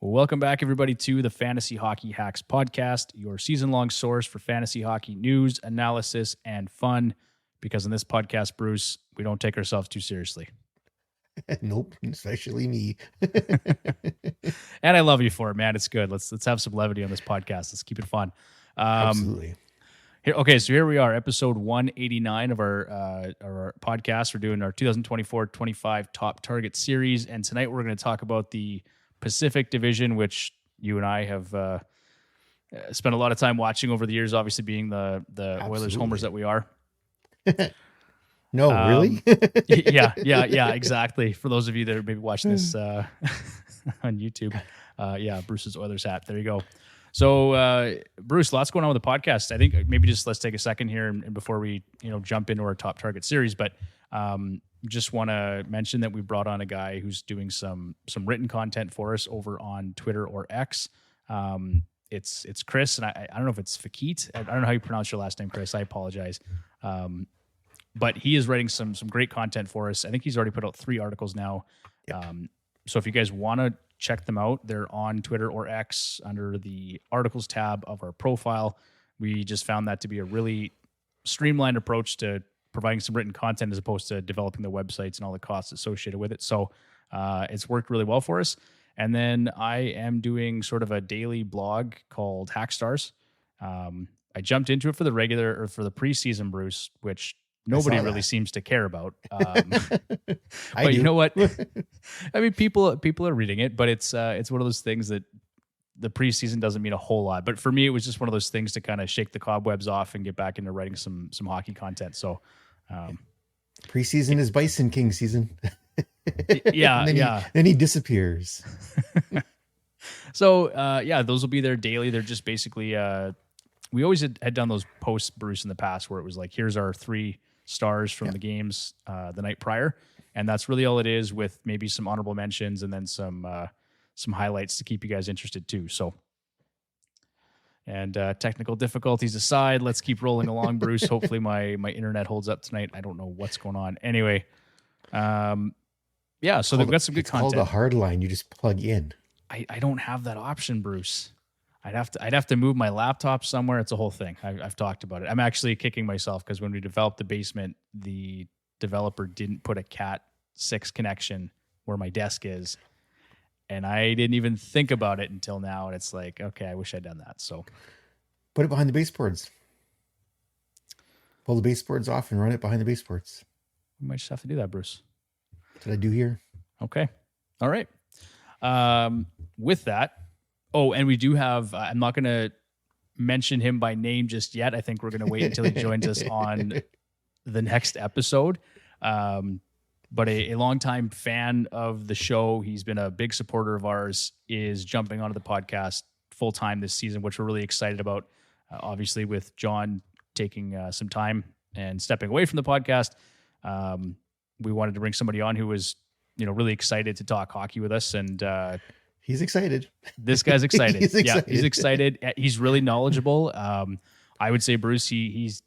Well, welcome back, everybody, to the Fantasy Hockey Hacks podcast, your season-long source for fantasy hockey news, analysis, and fun. Because in this podcast, Bruce, we don't take ourselves too seriously. Nope, especially me. And I love you for it, man. It's good. Let's have some levity on this podcast. Let's keep it fun. Absolutely. So here we are, episode 189 of our podcast. We're doing our 2024-25 Top Target Series, and tonight we're going to talk about the Pacific Division, which you and I have spent a lot of time watching over the years, obviously being the Oilers homers that we are. No, really? yeah, exactly. For those of you that are maybe watching this on YouTube, Bruce's Oilers hat. There you go. So, Bruce, lots going on with the podcast. I think maybe just let's take a second here and before we jump into our Top Target Series, but just want to mention that we brought on a guy who's doing some written content for us over on Twitter or X. It's Chris, and I don't know if it's Fakit. I don't know how you pronounce your last name, Chris. I apologize. But he is writing some great content for us. I think he's already put out 3 articles now. Yep. So if you guys want to check them out, they're on Twitter or X under the articles tab of our profile. We just found that to be a really streamlined approach to providing some written content as opposed to developing the websites and all the costs associated with it. So it's worked really well for us. And then I am doing sort of a daily blog called Hackstars. I jumped into it for the preseason, Bruce, which nobody really seems to care about. But you know what? I mean, people are reading it, but it's one of those things that the preseason doesn't mean a whole lot. But for me, it was just one of those things to kind of shake the cobwebs off and get back into writing some hockey content. So preseason is Bison King season. Then he disappears. So those will be there daily. They're just basically we always had done those posts, Bruce, in the past where it was like, here's our 3 stars from the games the night prior, and that's really all it is, with maybe some honorable mentions and then some highlights to keep you guys interested too. So, and technical difficulties aside, let's keep rolling along, Bruce. Hopefully my internet holds up tonight. I don't know what's going on. Anyway, so they've got some good content. It's called a hard line. You just plug in. I don't have that option, Bruce. I'd have to move my laptop somewhere. It's a whole thing. I've talked about it. I'm actually kicking myself because when we developed the basement, the developer didn't put a Cat 6 connection where my desk is, and I didn't even think about it until now. And it's like, okay, I wish I'd done that. So put it behind the baseboards. Pull the baseboards off and run it behind the baseboards. We might just have to do that, Bruce. That's what I do here. Okay. All right. With that. Oh, and we do have, I'm not going to mention him by name just yet. I think we're going to wait until he joins us on the next episode. But a longtime fan of the show, he's been a big supporter of ours, is jumping onto the podcast full-time this season, which we're really excited about. Obviously, with John taking some time and stepping away from the podcast, we wanted to bring somebody on who was, really excited to talk hockey with us. And he's excited. This guy's excited. He's excited. He's really knowledgeable. I would say, Bruce, he's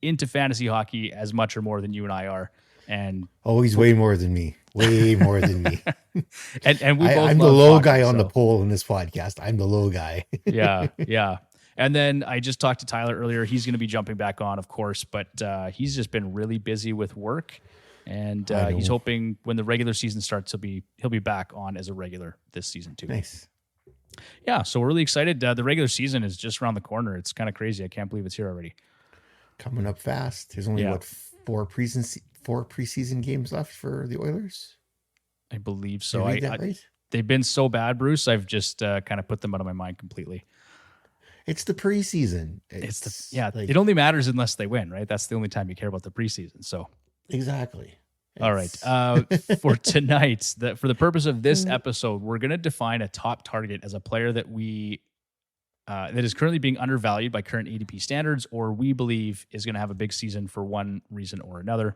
into fantasy hockey as much or more than you and I are. And he's way more than me. Way more than me. and we both. I'm the low guy on the pole in this podcast. I'm the low guy. Yeah. And then I just talked to Tyler earlier. He's going to be jumping back on, of course, but he's just been really busy with work. And he's hoping when the regular season starts, he'll be back on as a regular this season too. Nice. Yeah, so we're really excited. The regular season is just around the corner. It's kind of crazy. I can't believe it's here already. Coming up fast. There's only 4 preseason games left for the Oilers. I believe so. Right? They've been so bad, Bruce. I've just kind of put them out of my mind completely. It's the preseason. It only matters unless they win, right? That's the only time you care about the preseason. So. Exactly. All right. For tonight, for the purpose of this episode, we're going to define a top target as a player that that is currently being undervalued by current ADP standards, or we believe is going to have a big season for one reason or another.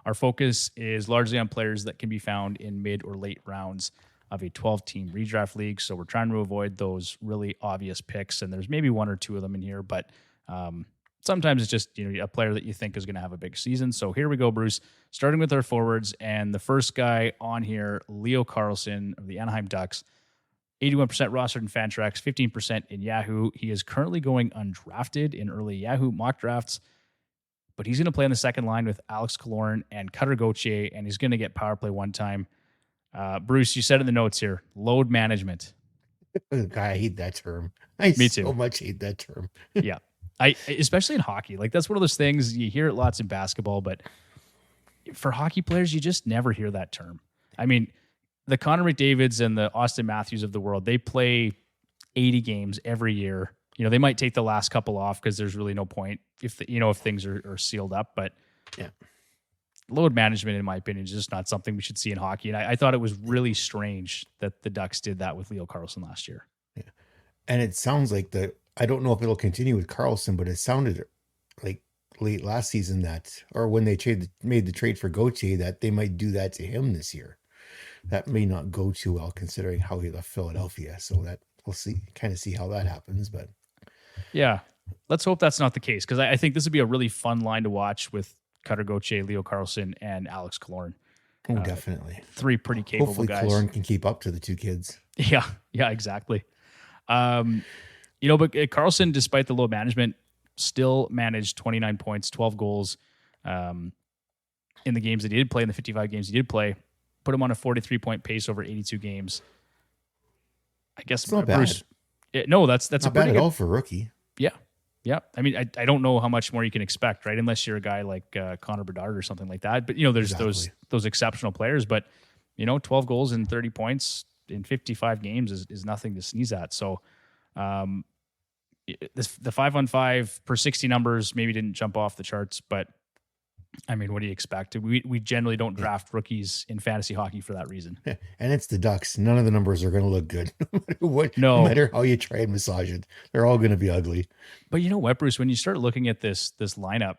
Our focus is largely on players that can be found in mid or late rounds of a 12-team redraft league. So we're trying to avoid those really obvious picks, and there's maybe 1 or 2 of them in here, but sometimes it's just, a player that you think is going to have a big season. So here we go, Bruce, starting with our forwards. And the first guy on here, Leo Carlsson of the Anaheim Ducks, 81% rostered in Fantrax, 15% in Yahoo. He is currently going undrafted in early Yahoo mock drafts, but he's going to play on the second line with Alex Killorn and Cutter Gauthier, and he's going to get power play one time. Bruce, you said in the notes here, load management. I hate that term. Me too. So much hate that term. Yeah. Especially in hockey. Like, that's one of those things, you hear it lots in basketball, but for hockey players, you just never hear that term. I mean, the Connor McDavids and the Austin Matthews of the world, they play 80 games every year. They might take the last couple off because there's really no point if things are sealed up. But yeah, load management, in my opinion, is just not something we should see in hockey. And I thought it was really strange that the Ducks did that with Leo Carlsson last year. Yeah, and it sounds like I don't know if it'll continue with Carlsson, but it sounded like late last season or when they made the trade for Gauthier, that they might do that to him this year. That may not go too well considering how he left Philadelphia. So that we'll see how that happens. But yeah, let's hope that's not the case, because I think this would be a really fun line to watch with Cutter Gauthier, Leo Carlsson, and Alex Killorn. Oh, definitely. Three pretty capable Hopefully guys. Killorn can keep up to the two kids. Yeah, exactly. But Carlsson, despite the low management, still managed 29 points, 12 goals in the games that he did play, in the 55 games he did play. Put him on a 43-point pace over 82 games. I guess it's not Bruce, bad. No, that's not bad at all for a rookie. Yeah. I mean, I don't know how much more you can expect, right? Unless you're a guy like Connor Bedard or something like that. But there's exactly. those exceptional players. But 12 goals and 30 points in 55 games is nothing to sneeze at. So, the 5-on-5 per 60 numbers maybe didn't jump off the charts, but I mean, what do you expect? We generally don't draft rookies in fantasy hockey for that reason. And it's the Ducks. None of the numbers are going to look good. No matter how you try and massage it, they're all going to be ugly. But you know what, Bruce? When you start looking at this lineup,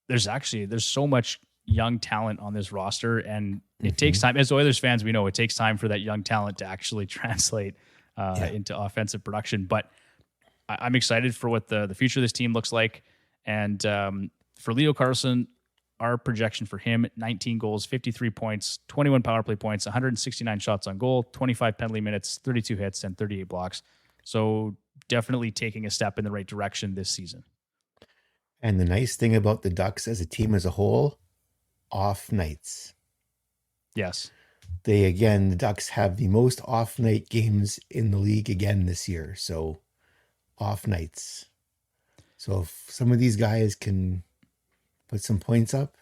there's so much young talent on this roster, and it takes time. As Oilers fans, we know it takes time for that young talent to actually translate into offensive production. But I'm excited for what the future of this team looks like. And for Leo Carlsson, our projection for him, 19 goals, 53 points, 21 power play points, 169 shots on goal, 25 penalty minutes, 32 hits, and 38 blocks. So definitely taking a step in the right direction this season. And the nice thing about the Ducks as a team as a whole, off nights. Yes. The Ducks have the most off night games in the league again this year. So off nights. So if some of these guys can put some points up,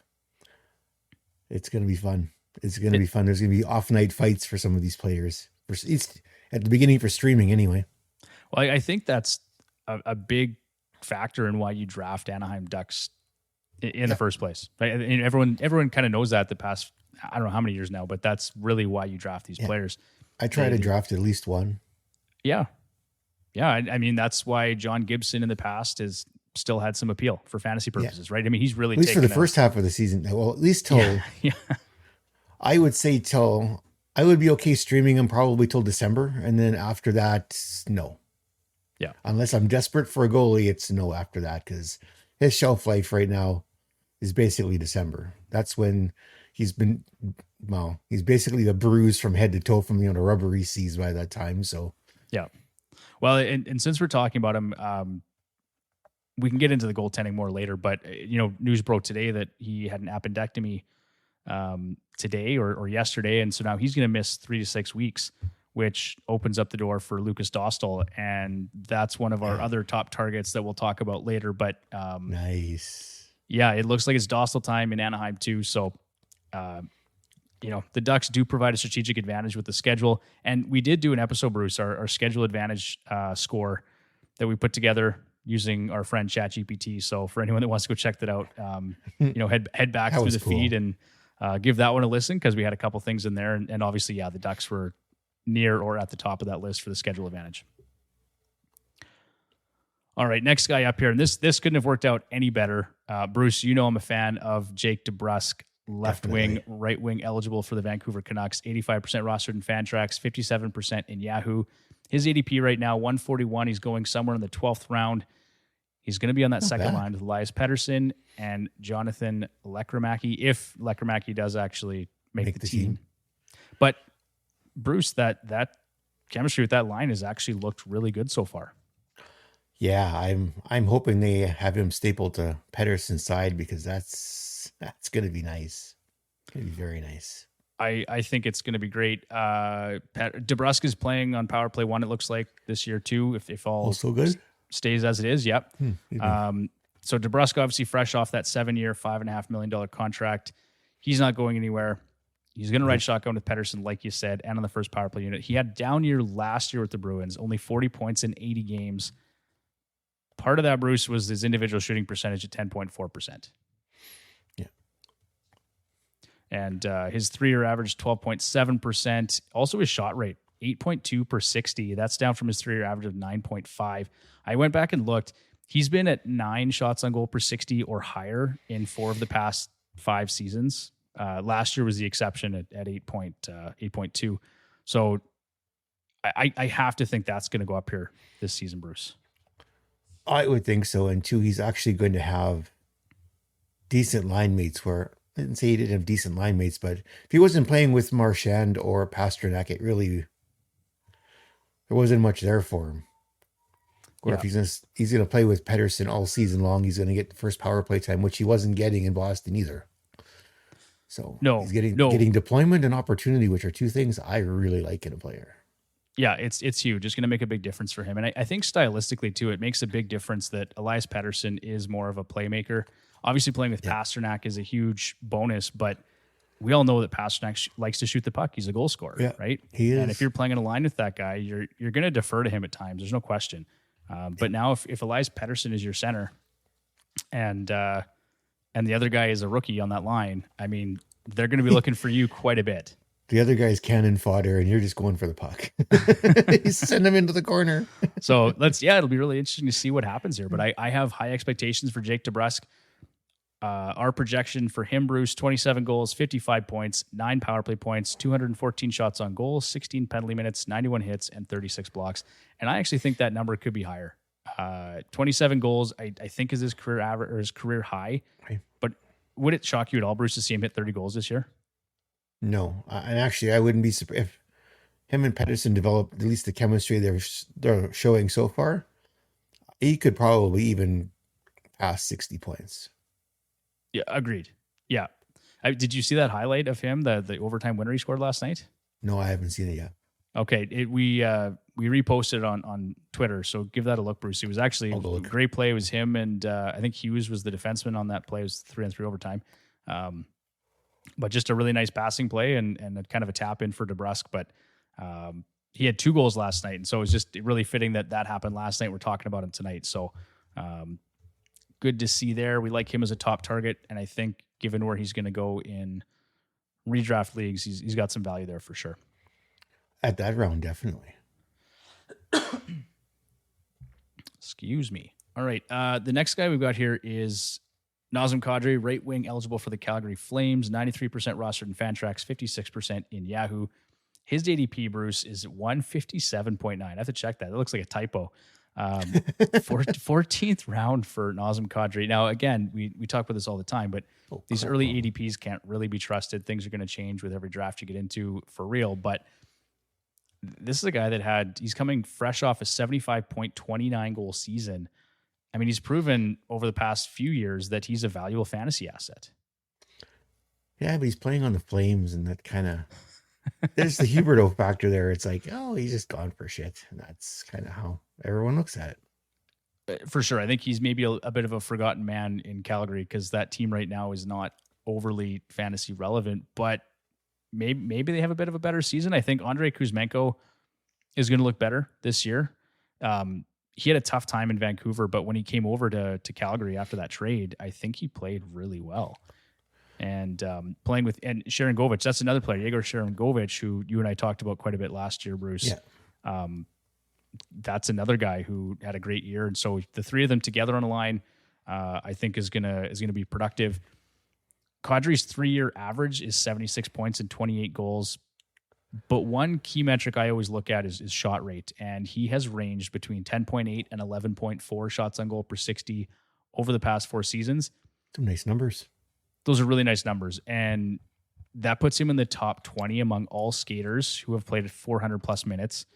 it's going to be fun. It's going to be fun. There's going to be off night fights for some of these players. It's at the beginning for streaming anyway. Well, I think that's a big factor in why you draft Anaheim Ducks in the first place. Right? And everyone kind of knows that the past, I don't know how many years now, but that's really why you draft these players. I try to draft at least one. Yeah. Yeah. I mean, that's why John Gibson in the past has still had some appeal for fantasy purposes, right? I mean, he's really at least for the first half of the season. Well, at least till I would say I would be okay streaming him probably till December, and then after that, no. Yeah, unless I'm desperate for a goalie, it's no after that, because his shelf life right now is basically December. That's when he's basically the bruise from head to toe from the rubbery seas by that time. So yeah. Well, and since we're talking about him, we can get into the goaltending more later, but news broke today that he had an appendectomy today or yesterday, and so now he's going to miss 3 to 6 weeks, which opens up the door for Lucas Dostal, and that's one of our other top targets that we'll talk about later. But nice, yeah, it looks like it's Dostal time in Anaheim too. So, the Ducks do provide a strategic advantage with the schedule, and we did do an episode, Bruce, our schedule advantage score that we put together using our friend ChatGPT. So for anyone that wants to go check that out, head back through the feed and give that one a listen, because we had a couple things in there. And obviously, the Ducks were near or at the top of that list for the schedule advantage. All right, next guy up here. And this couldn't have worked out any better. Bruce, I'm a fan of Jake DeBrusk, left wing, right wing eligible for the Vancouver Canucks, 85% rostered in Fantrax, 57% in Yahoo. His ADP right now, 141. He's going somewhere in the 12th round. He's going to be on that Not second bad. line with Elias Pettersson and Jonathan Lekkerimäki, if Lekkerimäki does actually make the team. But Bruce, that chemistry with that line has actually looked really good so far. Yeah, I'm hoping they have him stapled to Pettersson's side because that's going to be nice. It's going to be very nice. I think it's going to be great. DeBrusk is playing on power play 1, it looks like, this year too, if all Also good. Stays as it is. Yep. So DeBrusk, obviously fresh off that 7-year, $5.5 million contract. He's not going anywhere. He's going to ride shotgun with Pettersson, like you said, and on the first power play unit. He had down year last year with the Bruins, only 40 points in 80 games. Part of that, Bruce, was his individual shooting percentage at 10.4%. Yeah. And his 3-year average, 12.7%. Also his shot rate, 8.2 per 60. That's down from his 3-year average of 9.5. I went back and looked. He's been at 9 shots on goal per 60 or higher in 4 of the past 5 seasons. Last year was the exception at 8.2. So I have to think that's going to go up here this season, Bruce. I would think so. And 2, he's actually going to have decent line mates where I didn't say he didn't have decent line mates, but if he wasn't playing with Marchand or Pasternak, it really, there wasn't much there for him. Or if he's gonna play with Pettersson all season long, he's gonna get the first power play time, which he wasn't getting in Boston either. So he's getting deployment and opportunity, which are 2 things I really like in a player. Yeah, it's huge. It's going to make a big difference for him. And I think stylistically, too, it makes a big difference that Elias Pettersson is more of a playmaker. Obviously, playing with Pasternak is a huge bonus, but we all know that Pasternak likes to shoot the puck. He's a goal scorer, right? He is. And if you're playing in a line with that guy, you're going to defer to him at times. There's no question. But now if Elias Pettersson is your center and the other guy is a rookie on that line, I mean, they're going to be looking for you quite a bit. The other guy's cannon fodder, and you're just going for the puck. You send him into the corner. So it'll be really interesting to see what happens here. But I have high expectations for Jake DeBrusk. Our projection for him, Bruce, 27 goals, 55 points, 9 power play points, 214 shots on goal, 16 penalty minutes, 91 hits, and 36 blocks. And I actually think that number could be higher. 27 goals, I think, is his career average or his career high. Right. But would it shock you at all, Bruce, to see him hit 30 goals this year? No, and actually, I wouldn't be surprised if him and Pettersson develop at least the chemistry they're showing so far. He could probably even pass 60 points. Yeah, agreed. Yeah. Did you see that highlight of him, the overtime winner he scored last night? No, I haven't seen it yet. Okay, we reposted it on Twitter, so give that a look, Bruce. It was actually a great play. It was him and I think Hughes was the defenseman on that play. It was 3-on-3 overtime. But just a really nice passing play and a kind of a tap in for DeBrusk. But he had 2 goals last night, and so it was just really fitting that happened last night. We're talking about him tonight, so good to see there. We like him as a top target, and I think given where he's going to go in redraft leagues, he's got some value there for sure. At that round, definitely. Excuse me. All right, the next guy we've got here is Nazem Kadri, right wing, eligible for the Calgary Flames, 93% rostered in Fantrax, 56% in Yahoo. His ADP, Bruce, is 157.9. I have to check that. It looks like a typo. 14th round for Nazem Kadri. Now, again, we talk about this all the time, but these early ADPs can't really be trusted. Things are going to change with every draft you get into for real. But this is a guy that he's coming fresh off a 75.29 goal season. I mean, he's proven over the past few years that he's a valuable fantasy asset. Yeah, but he's playing on the Flames, and that kind of there's the Huberto factor there. It's like, oh, he's just gone for shit. And that's kind of how everyone looks at it. For sure. I think he's maybe a bit of a forgotten man in Calgary because that team right now is not overly fantasy relevant, but maybe they have a bit of a better season. I think Andrei Kuzmenko is going to look better this year. He had a tough time in Vancouver, but when he came over to Calgary after that trade, I think he played really well. And playing with Sharon Govich, that's another player, Yegor Sharon Govich, who you and I talked about quite a bit last year, Bruce. Yeah. That's another guy who had a great year, and so the 3 of them together on a line, I think is gonna be productive. Kadri's 3-year average is 76 points and 28 goals. But one key metric I always look at is shot rate. And he has ranged between 10.8 and 11.4 shots on goal per 60 over the past 4 seasons. Some nice numbers. Those are really nice numbers. And that puts him in the top 20 among all skaters who have played 400 plus minutes.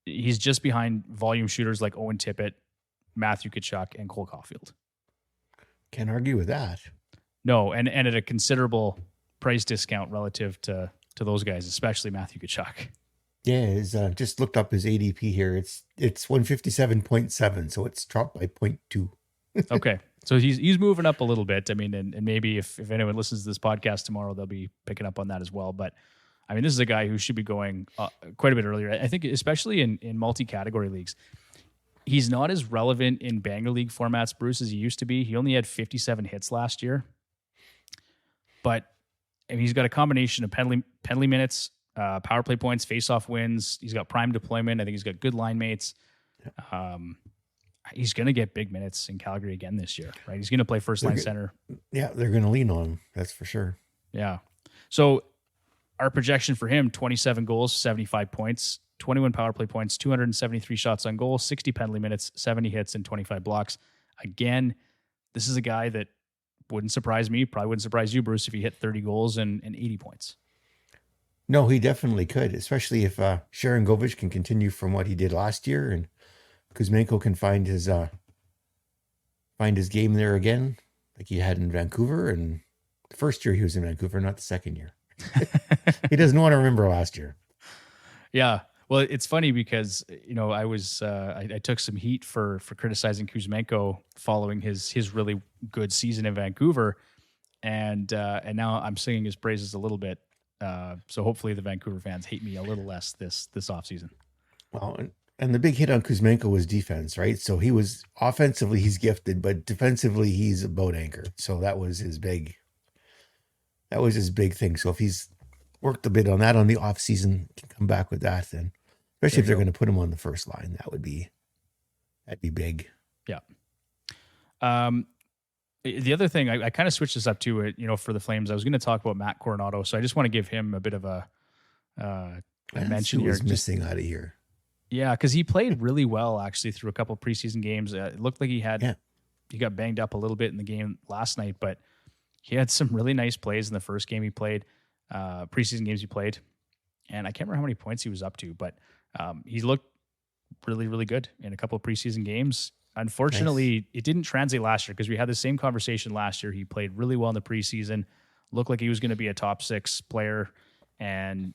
He's just behind volume shooters like Owen Tippett, Matthew Tkachuk, and Cole Caulfield. Can't argue with that. No, and at a considerable price discount relative to those guys, especially Matthew Tkachuk. Yeah, his, just looked up his ADP here. It's 157.7, so it's dropped by 0.2. Okay, so he's moving up a little bit. I mean, and maybe if anyone listens to this podcast tomorrow, they'll be picking up on that as well. But I mean, this is a guy who should be going quite a bit earlier. I think, especially in multi-category leagues. He's not as relevant in banger league formats, Bruce, as he used to be. He only had 57 hits last year. But I mean, he's got a combination of penalty minutes, power play points, face-off wins. He's got prime deployment. I think he's got good line mates. He's going to get big minutes in Calgary again this year, right? He's going to play first-line center. Yeah, they're going to lean on him. That's for sure. Yeah. So our projection for him, 27 goals, 75 points, 21 power play points, 273 shots on goal, 60 penalty minutes, 70 hits, and 25 blocks. Again, this is a guy that wouldn't surprise me, probably wouldn't surprise you, Bruce, if he hit 30 goals and 80 points. No, he definitely could, especially if Sharon Govich can continue from what he did last year and Kuzmenko can find his game there again, like he had in Vancouver. And the first year he was in Vancouver, not the second year. He doesn't want to remember last year. Yeah. Well, it's funny because, you know, I took some heat for criticizing Kuzmenko following his really good season in Vancouver. And now I'm singing his praises a little bit. So hopefully the Vancouver fans hate me a little less this offseason. Well, and the big hit on Kuzmenko was defense, right? So he was offensively, he's gifted, but defensively, he's a boat anchor. So that was his big thing. So if he's worked a bit on that on the off season, can come back with that, then especially if they're going to put him on the first line, that'd be big. Yeah. The other thing, I kind of switched this up to it, you know, for the Flames. I was going to talk about Matt Coronado, so I just want to give him a bit of a mention here. Was missing out of here. Yeah, because he played really well actually through a couple of preseason games. It looked like he got banged up a little bit in the game last night, but he had some really nice plays in the first game he played, preseason games he played, and I can't remember how many points he was up to, but he looked really, really good in a couple of preseason games. Unfortunately, It didn't translate last year because we had the same conversation last year. He played really well in the preseason, looked like he was going to be a top 6 player, and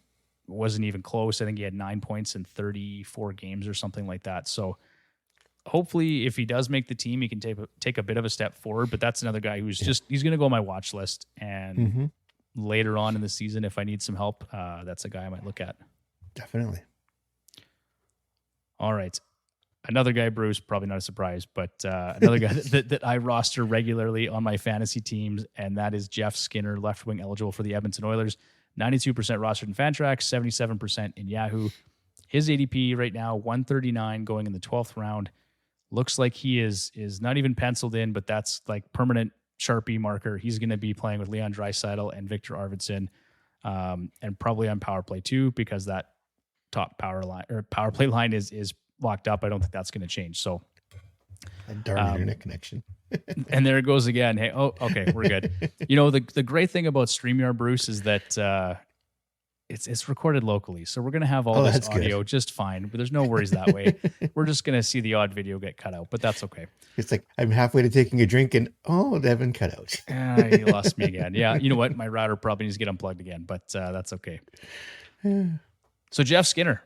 wasn't even close. I think he had 9 points in 34 games or something like that. So hopefully if he does make the team, he can take a bit of a step forward, but that's another guy who's he's going to go on my watch list. And later on in the season, if I need some help, that's a guy I might look at. Definitely. All right. Another guy, Bruce, probably not a surprise, but another guy that I roster regularly on my fantasy teams, and that is Jeff Skinner, left wing eligible for the Edmonton Oilers. 92% rostered in Fantrax, 77% in Yahoo. His ADP right now, 139 going in the 12th round. Looks like he is not even penciled in, but that's like permanent Sharpie marker. He's going to be playing with Leon Draisaitl and Victor Arvidsson, and probably on power play too, because that top power play line is locked up. I don't think that's going to change. So that darn internet connection. And there it goes again. Hey, okay, we're good. You know, the great thing about StreamYard, Bruce, is that it's recorded locally. So we're going to have all this audio just fine, but there's no worries that way. We're just going to see the odd video get cut out, but that's okay. It's like I'm halfway to taking a drink and, they've been cut out. You lost me again. Yeah, you know what? My router probably needs to get unplugged again, but that's okay. So Jeff Skinner,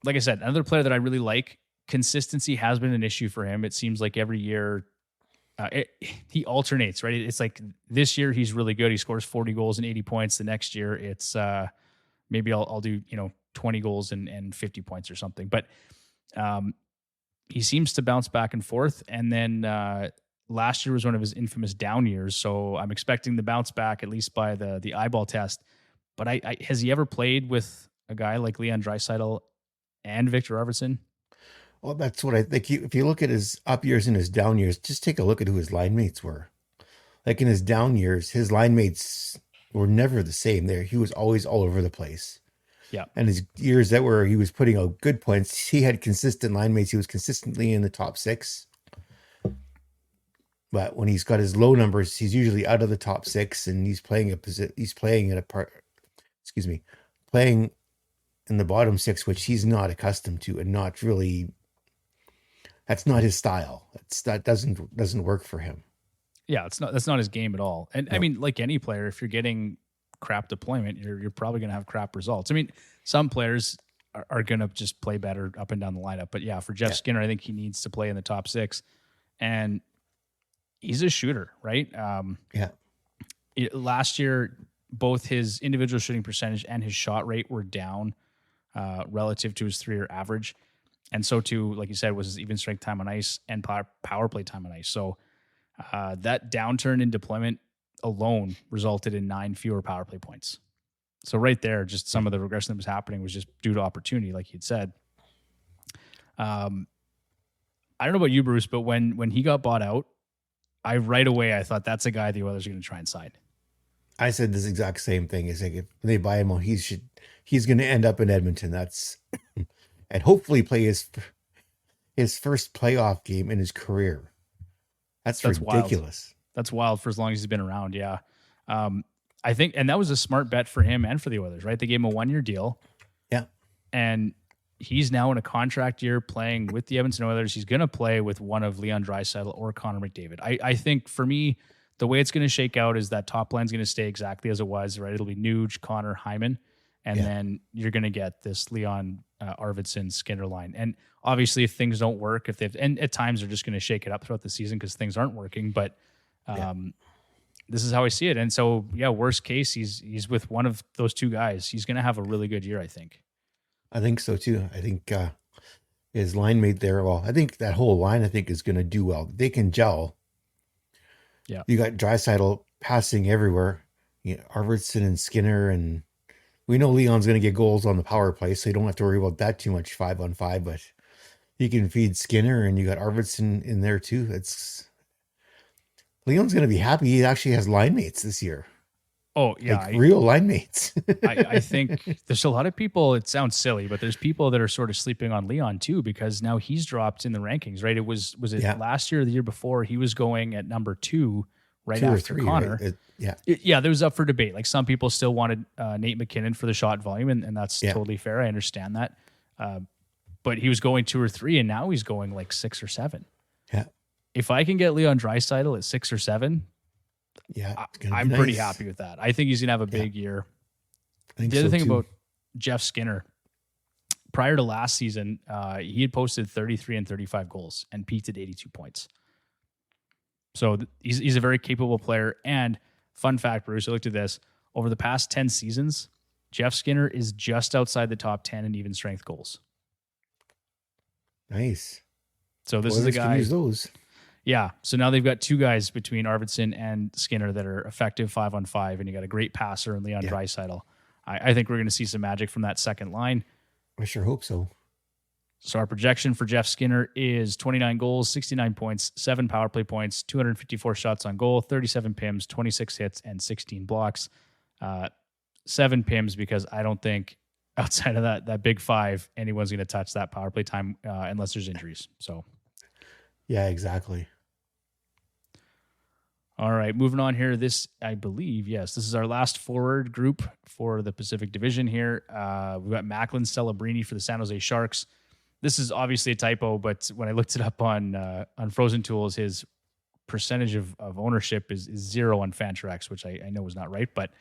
like I said, another player that I really like. Consistency has been an issue for him. It seems like every year he alternates, right? It's like this year he's really good. He scores 40 goals and 80 points. The next year it's maybe I'll do 20 goals and 50 points or something. But he seems to bounce back and forth. And then last year was one of his infamous down years. So I'm expecting the bounce back at least by the eyeball test. But has he ever played with a guy like Leon Draisaitl and Victor Arvidsson? Well, that's what I think. If you look at his up years and his down years, just take a look at who his line mates were. Like in his down years, his line mates were never the same. There, he was always all over the place. Yeah. And his years that were he was putting out good points, he had consistent line mates. He was consistently in the top 6. But when he's got his low numbers, he's usually out of the top 6, and he's playing playing in the bottom 6, which he's not accustomed to, and not really. That's not his style. That doesn't work for him. Yeah, that's not his game at all. And No. I mean, like any player, if you're getting crap deployment, you're probably going to have crap results. I mean, some players are going to just play better up and down the lineup. But yeah, for Jeff Skinner, I think he needs to play in the top 6. And he's a shooter, right? Last year, both his individual shooting percentage and his shot rate were down relative to his 3-year average. And so too, like you said, was his even strength time on ice and power play time on ice. So that downturn in deployment alone resulted in 9 fewer power play points. So right there, just some of the regression that was happening was just due to opportunity, like you'd said. I don't know about you, Bruce, but when he got bought out, right away I thought that's a guy the Oilers are going to try and sign. I said this exact same thing. It's like if they buy him, he's going to end up in Edmonton. That's and hopefully play his first playoff game in his career. That's ridiculous. Wild. That's wild for as long as he's been around. Yeah. I think, and that was a smart bet for him and for the Oilers, right? They gave him a 1-year deal. Yeah. And he's now in a contract year playing with the Edmonton Oilers. He's going to play with one of Leon Draisaitl or Connor McDavid. I think for me, the way it's going to shake out is that top line's going to stay exactly as it was, right? It'll be Nuge, Connor, Hyman, and then you're going to get this Leon Arvidsson Skinner line. And obviously, if things don't work, and at times they're just going to shake it up throughout the season because things aren't working. But this is how I see it. And so, worst case, he's with one of those two guys. He's going to have a really good year, I think. I think so too. I think his line mate there. Well, I think that whole line is going to do well. They can gel. Yeah, you got Draisaitl passing everywhere. Arvidsson and Skinner, and we know Leon's going to get goals on the power play, so you don't have to worry about that too much 5-on-5. But you can feed Skinner, and you got Arvidsson in there too. Leon's going to be happy. He actually has line mates this year. Oh, yeah. Real line mates. I think there's a lot of people, it sounds silly, but there's people that are sort of sleeping on Leon too, because now he's dropped in the rankings, right? Was it last year or the year before? He was going at number 2 right after 3, Connor. Right? There was up for debate. Like some people still wanted Nate McKinnon for the shot volume, and that's totally fair. I understand that. But he was going 2 or 3, and now he's going like 6 or 7. Yeah. If I can get Leon Draisaitl at 6 or 7, I'm pretty happy with that. I think he's going to have a big year. The other thing about Jeff Skinner, prior to last season, he had posted 33 and 35 goals and peaked at 82 points. So he's a very capable player. And fun fact, Bruce, I looked at this. Over the past 10 seasons, Jeff Skinner is just outside the top 10 in even strength goals. Nice. So this is a guy. Use those. Yeah. So now they've got 2 guys between Arvidsson and Skinner that are effective 5-on-5, and you got a great passer in Leon Draisaitl. I think we're going to see some magic from that second line. I sure hope so. So our projection for Jeff Skinner is 29 goals, 69 points, 7 power play points, 254 shots on goal, 37 PIMs, 26 hits, and 16 blocks. 7 PIMs because I don't think outside of that big 5, anyone's going to touch that power play time unless there's injuries. So, yeah, exactly. All right, moving on here. This, I believe, this is our last forward group for the Pacific Division here. We've got Macklin Celebrini for the San Jose Sharks. This is obviously a typo, but when I looked it up on Frozen Tools, his percentage of ownership is 0 on Fantrax, which I know is not right. But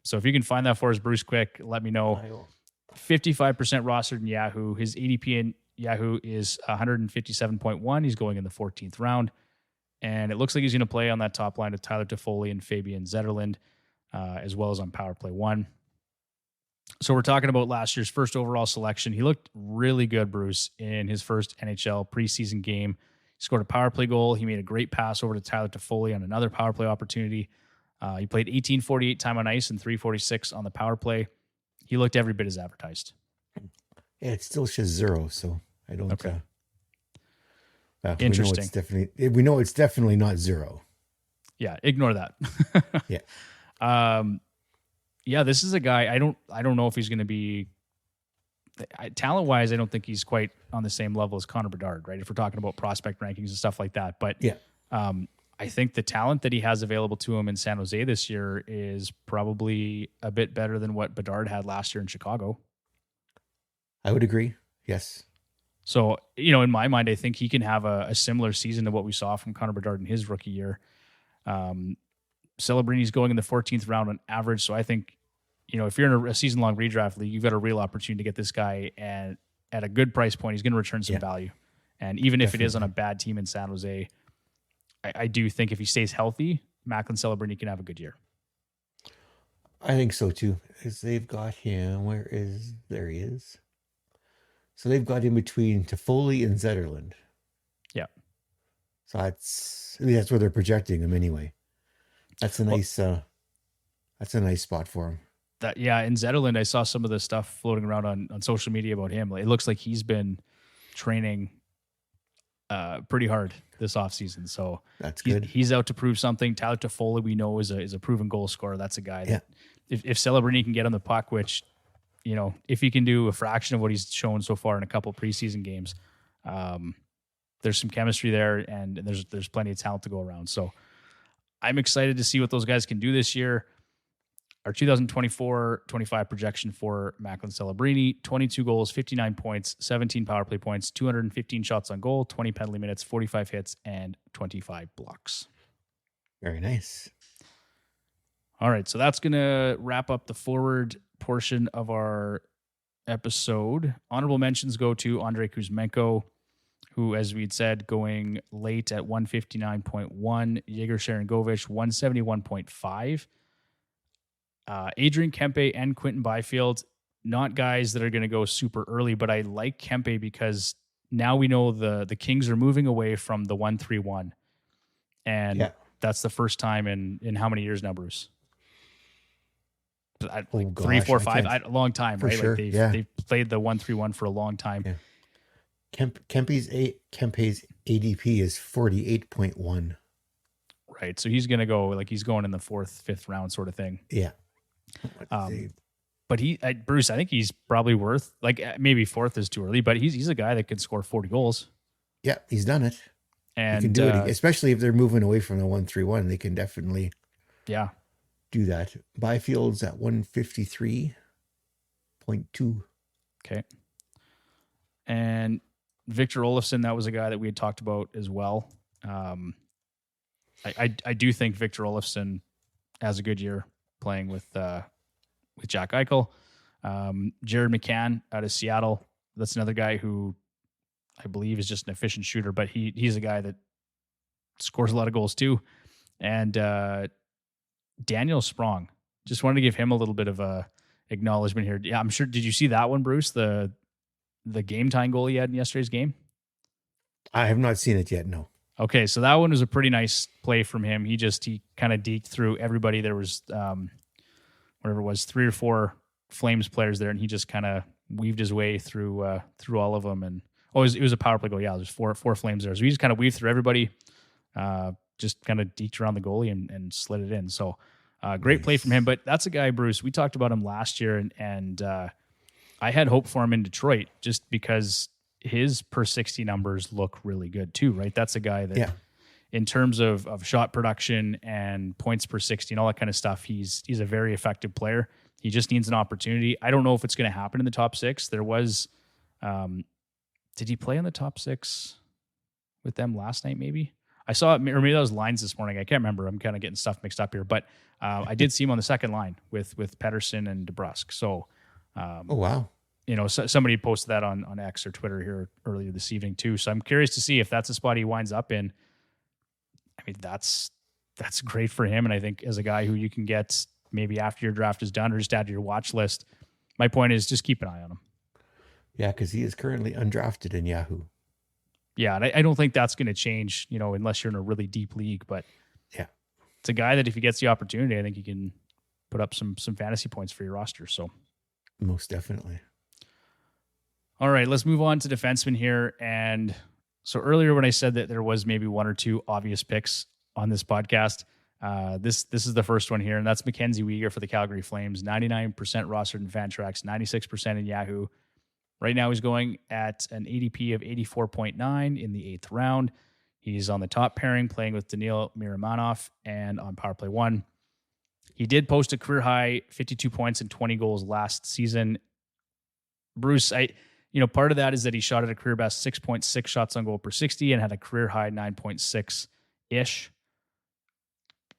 so if you can find that for us, Bruce, quick, let me know. 55% rostered in Yahoo. His ADP in Yahoo is 157.1. He's going in the 14th round. And it looks like he's going to play on that top line with Tyler Toffoli and Fabian Zetterlund, as well as on Power Play 1. So we're talking about last year's first overall selection. He looked really good, Bruce, in his first NHL preseason game. He scored a power play goal. He made a great pass over to Tyler Toffoli on another power play opportunity. He played 18:48 time on ice and 3:46 on the power play. He looked every bit as advertised. Yeah, it still says 0, so I don't. Okay. Interesting. We know it's definitely not 0. Yeah, ignore that. Yeah. Yeah, this is a guy. I don't know if he's going to be talent wise. I don't think he's quite on the same level as Connor Bedard, right? If we're talking about prospect rankings and stuff like that, but Yeah. I think the talent that he has available to him in San Jose this year is probably a bit better than what Bedard had last year in Chicago. I would agree. Yes. So, in my mind, I think he can have a similar season to what we saw from Connor Bedard in his rookie year. Celebrini's going in the 14th round on average. So I think, if you're in a season-long redraft league, you've got a real opportunity to get this guy, and at a good price point, he's going to return some value. And even if it is on a bad team in San Jose, I do think if he stays healthy, Macklin Celebrini can have a good year. I think so too. Because they've got him. There he is. So they've got him between Toffoli and Zetterlund. Yeah. So that's where they're projecting him anyway. That's a nice spot for him. In Zetterlund, I saw some of the stuff floating around on social media about him. It looks like he's been training pretty hard this offseason. So that's good. He's out to prove something. Tyler Toffoli, we know, is a proven goal scorer. That's a guy that if Celebrini can get on the puck, which, if he can do a fraction of what he's shown so far in a couple preseason games, there's some chemistry there, and there's plenty of talent to go around. So I'm excited to see what those guys can do this year. Our 2024-25 projection for Macklin Celebrini: 22 goals, 59 points, 17 power play points, 215 shots on goal, 20 penalty minutes, 45 hits, and 25 blocks. Very nice. All right, so that's going to wrap up the forward portion of our episode. Honorable mentions go to Andrei Kuzmenko, who, as we'd said, going late at 159.1, Yegor Sharangovich, 171.5. Adrian Kempe and Quentin Byfield, not guys that are going to go super early, but I like Kempe because now we know the Kings are moving away from the 1-3-1. And that's the first time in how many years now, Bruce? 3, 4, 5, a long time, right? Sure. Like they've played the 1-3-1 for a long time. Yeah. Kempe's ADP is 48.1. Right. So he's going to go, he's going in the 4th, 5th round sort of thing. Yeah. But Bruce, I think he's probably worth, maybe 4th is too early, but he's a guy that can score 40 goals. Yeah, he's done it. And he can do it, especially if they're moving away from the 1-3-1. They can definitely do that. Byfield's at 153.2. Okay. And Victor Olofsson, that was a guy that we had talked about as well. I do think Victor Olofsson has a good year playing with Jack Eichel. Jared McCann out of Seattle. That's another guy who I believe is just an efficient shooter, but he's a guy that scores a lot of goals too. And Daniel Sprong, just wanted to give him a little bit of a acknowledgement here. Yeah, I'm sure. Did you see that one, Bruce? The game tying goal he had in yesterday's game? I have not seen it yet. No. Okay, so that one was a pretty nice play from him. He kind of deked through everybody. There was whatever it was, 3 or 4 Flames players there, and he just kind of weaved his way through all of them. And it was a power play goal. Yeah, there's four Flames there, so he just kind of weaved through everybody, just kind of deked around the goalie and slid it in. So great play from him. But that's a guy, Bruce. We talked about him last year, and I had hope for him in Detroit just because his per 60 numbers look really good too, right? That's a guy that in terms of shot production and points per 60 and all that kind of stuff, he's a very effective player. He just needs an opportunity. I don't know if it's going to happen in the top 6. There was, did he play in the top 6 with them last night? Maybe I saw it, or maybe that was lines this morning. I can't remember. I'm kind of getting stuff mixed up here, but I did see him on the second line with Pettersson and DeBrusk. So, oh wow. Somebody posted that on X or Twitter here earlier this evening too. So I'm curious to see if that's a spot he winds up in. I mean, that's great for him. And I think as a guy who you can get maybe after your draft is done or just add to your watch list, my point is just keep an eye on him. Yeah, because he is currently undrafted in Yahoo. Yeah, and I don't think that's going to change, unless you're in a really deep league. But yeah, it's a guy that if he gets the opportunity, I think he can put up some fantasy points for your roster. So most definitely. All right, let's move on to defensemen here. And so earlier when I said that there was maybe 1 or 2 obvious picks on this podcast, This is the first one here, and that's Mackenzie Weegar for the Calgary Flames. 99% rostered in Fantrax, 96% in Yahoo. Right now he's going at an ADP of 84.9 in the 8th round. He's on the top pairing playing with Daniil Miramanov and on power play 1. He did post a career high 52 points and 20 goals last season. Bruce, part of that is that he shot at a career best 6.6 shots on goal per 60 and had a career high 9.6-ish.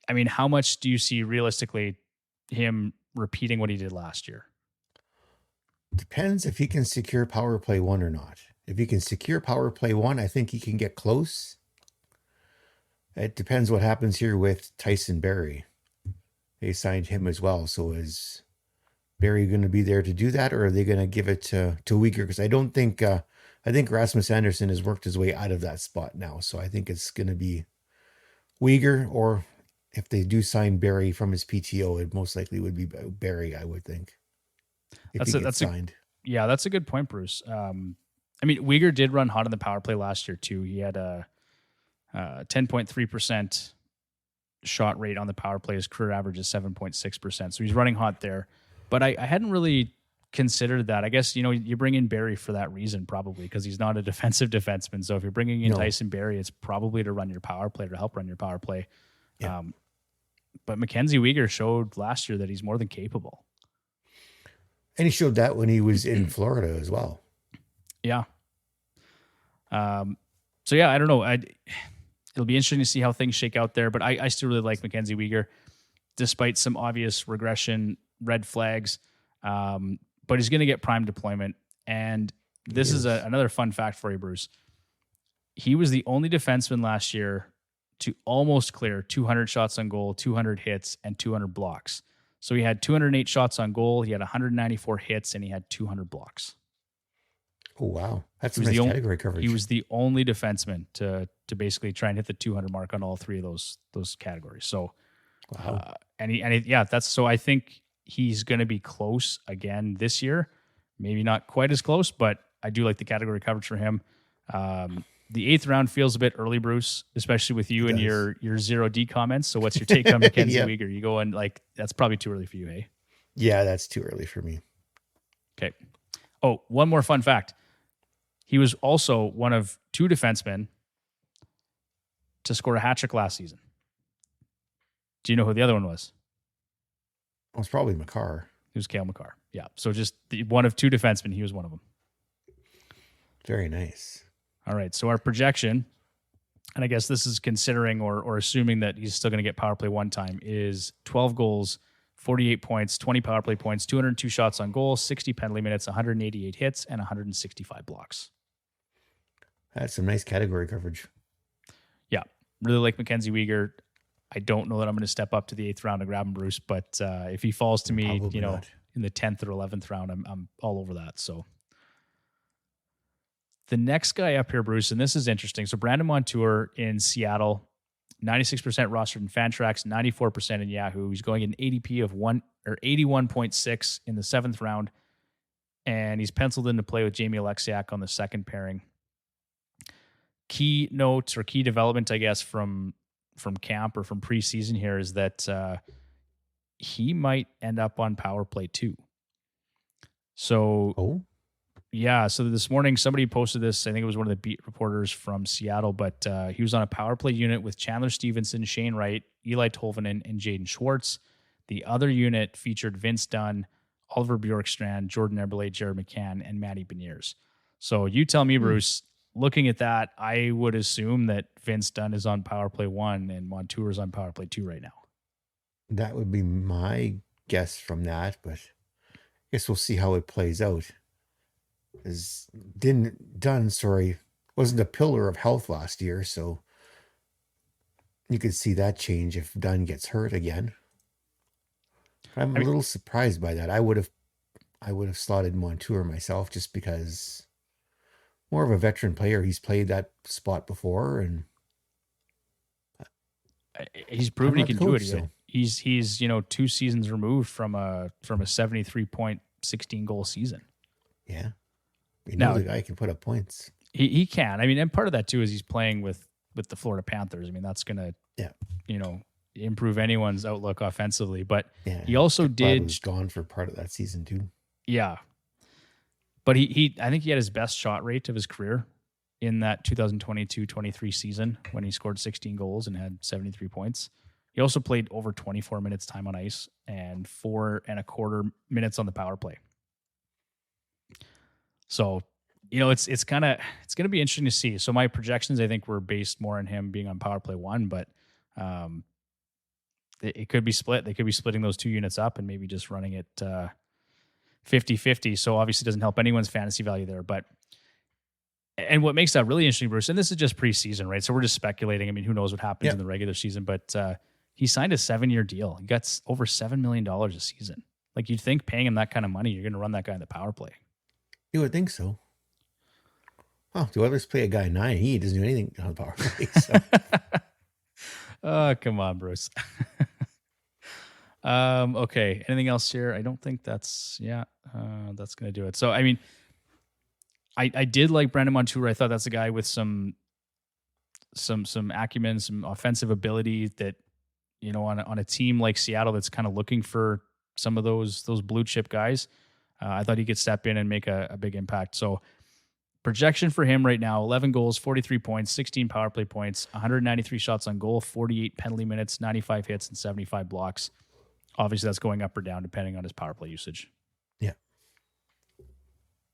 I mean, how much do you see realistically him repeating what he did last year? Depends if he can secure power play 1 or not. If he can secure power play 1, I think he can get close. It depends what happens here with Tyson Barrie. They signed him as well. So is Barrie going to be there to do that, or are they going to give it to Weegar? Because I don't think, I think Rasmus Anderson has worked his way out of that spot now. So I think it's going to be Weegar, or if they do sign Barrie from his PTO, it most likely would be Barrie, I would think. If he gets signed. That's a good point, Bruce. Weegar did run hot on the power play last year too. He had a 10.3% shot rate on the power play. His career average is 7.6%. So he's running hot there. But I hadn't really considered that. I guess, you bring in Barrie for that reason, probably, because he's not a defensive defenseman. So if you're bringing in Tyson Barrie, it's probably to run your power play, to help run your power play. Yeah. But Mackenzie Weegar showed last year that he's more than capable. And he showed that when he was in Florida as well. Yeah. I don't know. It'll be interesting to see how things shake out there, but I still really like Mackenzie Weegar, despite some obvious regression, red flags. But he's going to get prime deployment. And this is another fun fact for you, Bruce. He was the only defenseman last year to almost clear 200 shots on goal, 200 hits, and 200 blocks. So he had 208 shots on goal, he had 194 hits, and he had 200 blocks. Oh, wow. That's a nice category coverage. He was the only defenseman to basically try and hit the 200 mark on all three of those categories. So, wow. So I think he's going to be close again this year. Maybe not quite as close, but I do like the category coverage for him. The 8th round feels a bit early, Bruce, especially with you and your 0D comments. So what's your take on Mackenzie Weegar? You go and that's probably too early for you, hey? Yeah, that's too early for me. Okay. Oh, one more fun fact. He was also one of 2 defensemen to score a hat trick last season. Do you know who the other one was? It was probably Makar. It was Cale Makar. Yeah. So just one of 2 defensemen. He was one of them. Very nice. All right. So our projection, and I guess this is considering or assuming that he's still going to get power play 1 time, is 12 goals, 48 points, 20 power play points, 202 shots on goal, 60 penalty minutes, 188 hits, and 165 blocks. That's some nice category coverage. Yeah. Really like Mackenzie Weegar. I don't know that I'm going to step up to the 8th round to grab him, Bruce, but if he falls to me, Probably not. In the 10th or 11th round, I'm all over that. So the next guy up here, Bruce, and this is interesting. So Brandon Montour in Seattle, 96% rostered in Fantrax, 94% in Yahoo. He's going an ADP of 81.6 in the 7th round, and he's penciled in to play with Jamie Alexiak on the 2nd pairing. Key notes or key development, I guess, from camp or from preseason here is that he might end up on power play 2. So, yeah. So this morning somebody posted this. I think it was one of the beat reporters from Seattle, but he was on a power play unit with Chandler Stevenson, Shane Wright, Eli Tolvanen, and Jaden Schwartz. The other unit featured Vince Dunn, Oliver Bjorkstrand, Jordan Eberle, Jared McCann, and Matty Beniers. So you tell me, Bruce, looking at that, I would assume that Vince Dunn is on power play 1 and Montour is on power play 2 right now. That would be my guess from that, but I guess we'll see how it plays out. Dunn wasn't a pillar of health last year, so you could see that change if Dunn gets hurt again. I'm a little surprised by that. I would have slotted Montour myself just because more of a veteran player. He's played that spot before, and he's proven he can do it. So. He's 2 seasons removed from a 73.16 goal season. Yeah. The guy can put up points. He can. And part of that too is he's playing with the Florida Panthers. That's gonna, improve anyone's outlook offensively. But Yeah, he also Ekblad was did, gone for part of that season too. yeah. But he I think he had his best shot rate of his career in that 2022-23 season when he scored 16 goals and had 73 points. He also played over 24 minutes time on ice and 4.25 minutes on the power play. So, it's going to be interesting to see. So my projections, I think, were based more on him being on power play 1, but it could be split. They could be splitting those 2 units up and maybe just running it 50-50. So obviously it doesn't help anyone's fantasy value there, and what makes that really interesting, Bruce, and this is just preseason, right? So we're just speculating. I mean, who knows what happens in the regular season, but he signed a 7-year deal. He got over $7 million a season. Like, you'd think paying him that kind of money, you're going to run that guy in the power play. You would think so. Oh, do others play a guy 9? He doesn't do anything on the power play. So. Oh, come on, Bruce. Okay. Anything else here? I don't think that's going to do it. So, I mean, I did like Brandon Montour. I thought that's a guy with some acumen, some offensive ability that, on a team like Seattle that's kind of looking for some of those blue chip guys. I thought he could step in and make a big impact. So projection for him right now, 11 goals, 43 points, 16 power play points, 193 shots on goal, 48 penalty minutes, 95 hits, and 75 blocks. Obviously, that's going up or down depending on his power play usage. Yeah.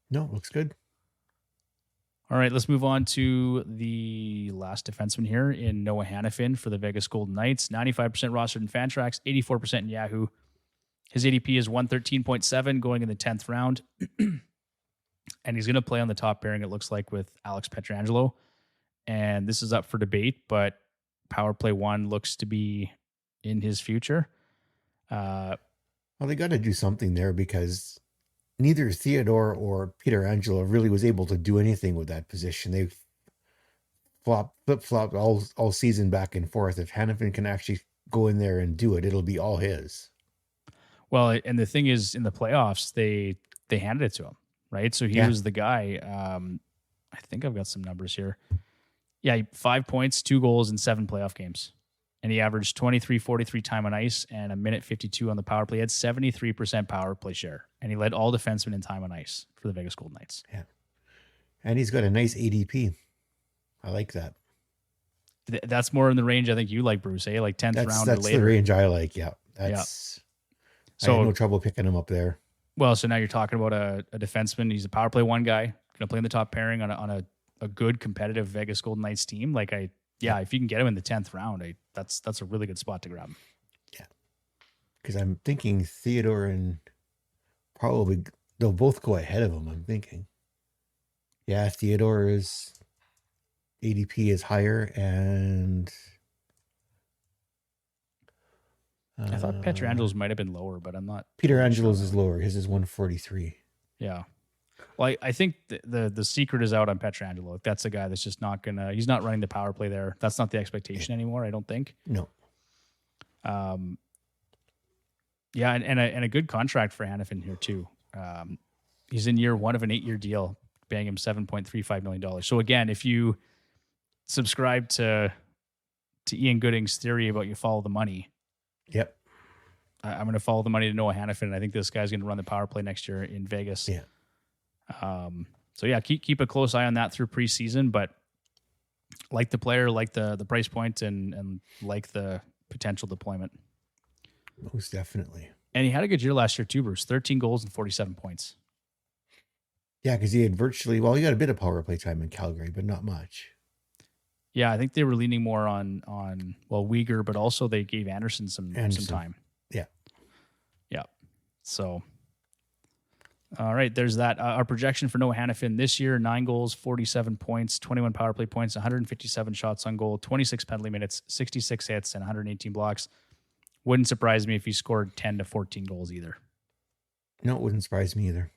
No, looks good. All right, let's move on to the last defenseman here in Noah Hanifin for the Vegas Golden Knights. 95% rostered in Fantrax, 84% in Yahoo. His ADP is 113.7 going in the 10th round. And he's going to play on the top pairing, it looks like, with Alex Pietrangelo. And this is up for debate, but power play 1 looks to be in his future. Well, they got to do something there because neither Theodore or Pietrangelo really was able to do anything with that position. They flip-flopped all season back and forth. If Hanifin can actually go in there and do it, it'll be all his. Well, and the thing is, in the playoffs, they handed it to him, right? So he was the guy. I think I've got some numbers here. Yeah, 5 points, 2 goals in 7 playoff games. And he averaged 23-43 time on ice and a minute 52 on the power play. He had 73% power play share. And he led all defensemen in time on ice for the Vegas Golden Knights. Yeah. And he's got a nice ADP. I like that. That's more in the range I think you like, Bruce, eh? Like 10th round or later. That's the range I like, yeah. So I had no trouble picking him up there. Well, so now you're talking about a defenseman. He's a power play 1 guy, going to play in the top pairing on a good competitive Vegas Golden Knights team. If you can get him in the 10th round, that's a really good spot to grab him. Yeah. Because I'm thinking Theodore and probably they'll both go ahead of him, I'm thinking. Yeah, Theodore's ADP is higher and I thought Pietrangelo's might have been lower, but I'm not. Pietrangelo's is lower. His is 143. Yeah. Well, I think the secret is out on Pietrangelo. That's a guy that's just not he's not running the power play there. That's not the expectation anymore, I don't think. No. Yeah, and a good contract for Hanifin here too. He's in year 1 of an 8-year deal, paying him $7.35 million. So again, if you subscribe to Ian Gooding's theory about you follow the money. Yep. I'm going to follow the money to Noah Hanifin, and I think this guy's going to run the power play next year in Vegas. Yeah. So yeah, keep a close eye on that through preseason, but like the player, like the price point, and like the potential deployment. Most definitely. And he had a good year last year too, Bruce. 13 goals and 47 points. Yeah, because he had he got a bit of power play time in Calgary, but not much. Yeah, I think they were leaning more on Uyghur, but also they gave Anderson some time. Yeah. Yeah. So, all right, there's that. Our projection for Noah Hanifin this year, 9 goals, 47 points, 21 power play points, 157 shots on goal, 26 penalty minutes, 66 hits, and 118 blocks. Wouldn't surprise me if he scored 10 to 14 goals either. No, it wouldn't surprise me either.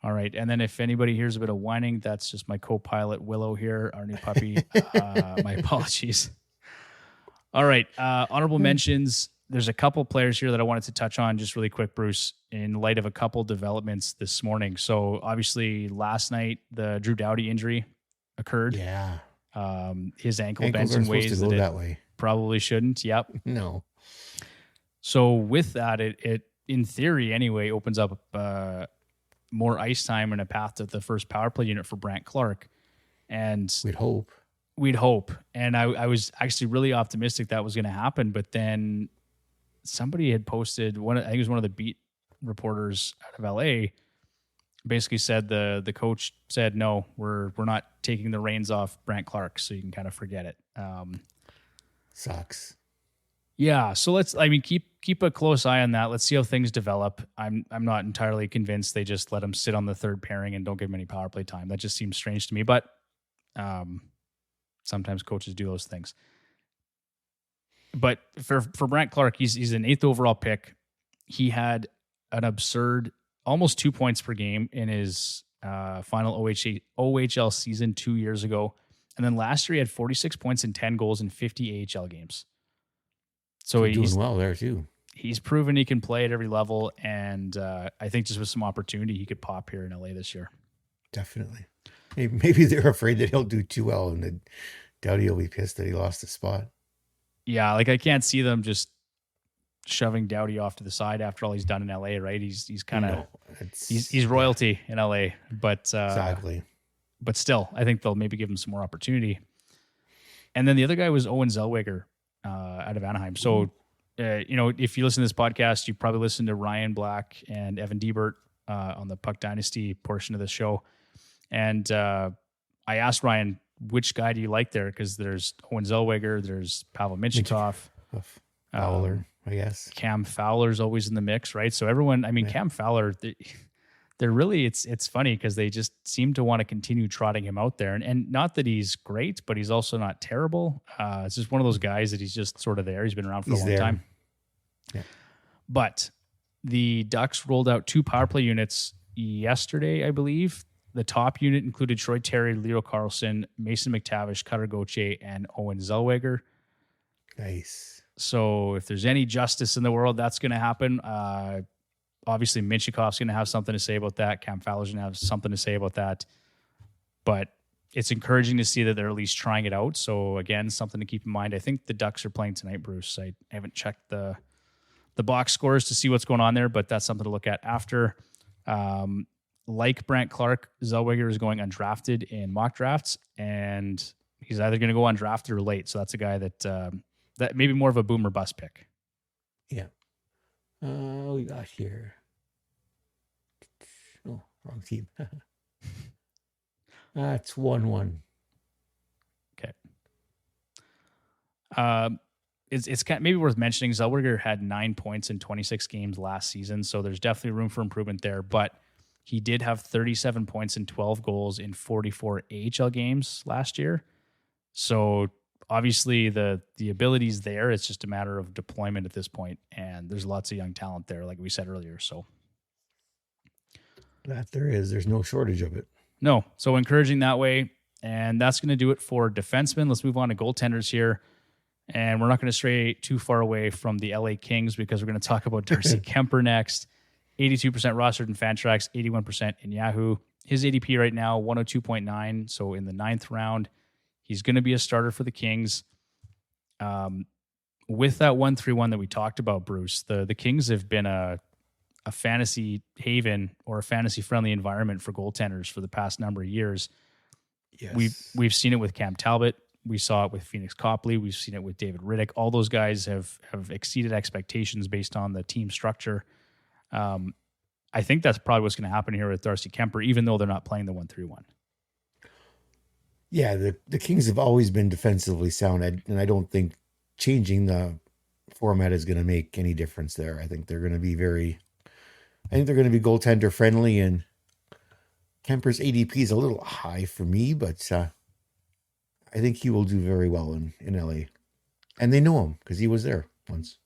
All right. And then if anybody hears a bit of whining, that's just my co-pilot Willow here, our new puppy. My apologies. All right. Honorable mentions. There's a couple players here that I wanted to touch on just really quick, Bruce, in light of a couple developments this morning. So obviously last night, the Drew Doughty injury occurred. Yeah. His ankle Ankles bent in ways that way. Probably shouldn't. Yep. No. So with that, it in theory anyway opens up more ice time and a path to the first power play unit for Brandt Clarke. And We'd hope. And I was actually really optimistic that was going to happen. But then somebody had posted I think it was one of the beat reporters out of LA, basically said the coach said, no, we're not taking the reins off Brandt Clarke, so you can kind of forget it. Sucks. Yeah, so keep a close eye on that. Let's see how things develop. I'm not entirely convinced they just let him sit on the third pairing and don't give him any power play time. That just seems strange to me, but sometimes coaches do those things. But for Brandt Clarke, he's an 8th overall pick. He had an absurd almost 2 points per game in his final OHL season 2 years ago. And then last year he had 46 points and 10 goals in 50 AHL games. So he's doing well there too. He's proven he can play at every level. And I think just with some opportunity, he could pop here in LA this year. Definitely. Maybe they're afraid that he'll do too well and that Doughty will be pissed that he lost the spot. Yeah, I can't see them just shoving Doughty off to the side after all he's done in LA, right? He's kind of he's royalty in LA, but exactly. But still, I think they'll maybe give him some more opportunity. And then the other guy was Owen Zellweger out of Anaheim. So, if you listen to this podcast, you probably listen to Ryan Black and Evan Diebert on the Puck Dynasty portion of the show. And I asked Ryan, which guy do you like there? Because there's Owen Zellweger, there's Pavel Mintyukov, Fowler, I guess. Cam Fowler's always in the mix, right? So everyone, Cam Fowler, they're really, it's funny because they just seem to want to continue trotting him out there. And not that he's great, but he's also not terrible. It's just one of those guys that he's just sort of there. He's been around for a long time. Yeah. But the Ducks rolled out 2 power play units yesterday, I believe. The top unit included Troy Terry, Leo Carlsson, Mason McTavish, Cutter Gauthier, and Owen Zellweger. Nice. So if there's any justice in the world, that's going to happen. Obviously, Mintyukov's going to have something to say about that. Cam Fowler's going to have something to say about that. But it's encouraging to see that they're at least trying it out. So again, something to keep in mind. I think the Ducks are playing tonight, Bruce. I haven't checked the box scores to see what's going on there, but that's something to look at after. Like Brandt Clarke, Zellweger is going undrafted in mock drafts, and he's either going to go undrafted or late. So that's a guy that maybe more of a boom or bust pick. Yeah. We got here. Oh, wrong team. It's 1-1. Okay. It's kind of maybe worth mentioning. Zellweger had 9 points in 26 games last season, so there's definitely room for improvement there. But he did have 37 points and 12 goals in 44 AHL games last year. So obviously the ability's there. It's just a matter of deployment at this point, and there's lots of young talent there, like we said earlier. So that there's no shortage of it. No, so encouraging that way, and that's going to do it for defensemen. Let's move on to goaltenders here, and we're not going to stray too far away from the LA Kings because we're going to talk about Darcy Kemper next. 82% rostered in Fantrax, 81% in Yahoo. His ADP right now, 102.9, so in the 9th round. He's going to be a starter for the Kings. With that 1-3-1 that we talked about, Bruce, the Kings have been a fantasy haven or a fantasy-friendly environment for goaltenders for the past number of years. Yes. We've seen it with Cam Talbot. We saw it with Phoenix Copley. We've seen it with David Riddick. All those guys have exceeded expectations based on the team structure. I think that's probably what's going to happen here with Darcy Kemper, even though they're not playing the 1-3-1. Yeah, the Kings have always been defensively sound, and I don't think changing the format is going to make any difference there. I think they're going to be goaltender friendly, and Kemper's ADP is a little high for me, but I think he will do very well in LA. And they know him because he was there once.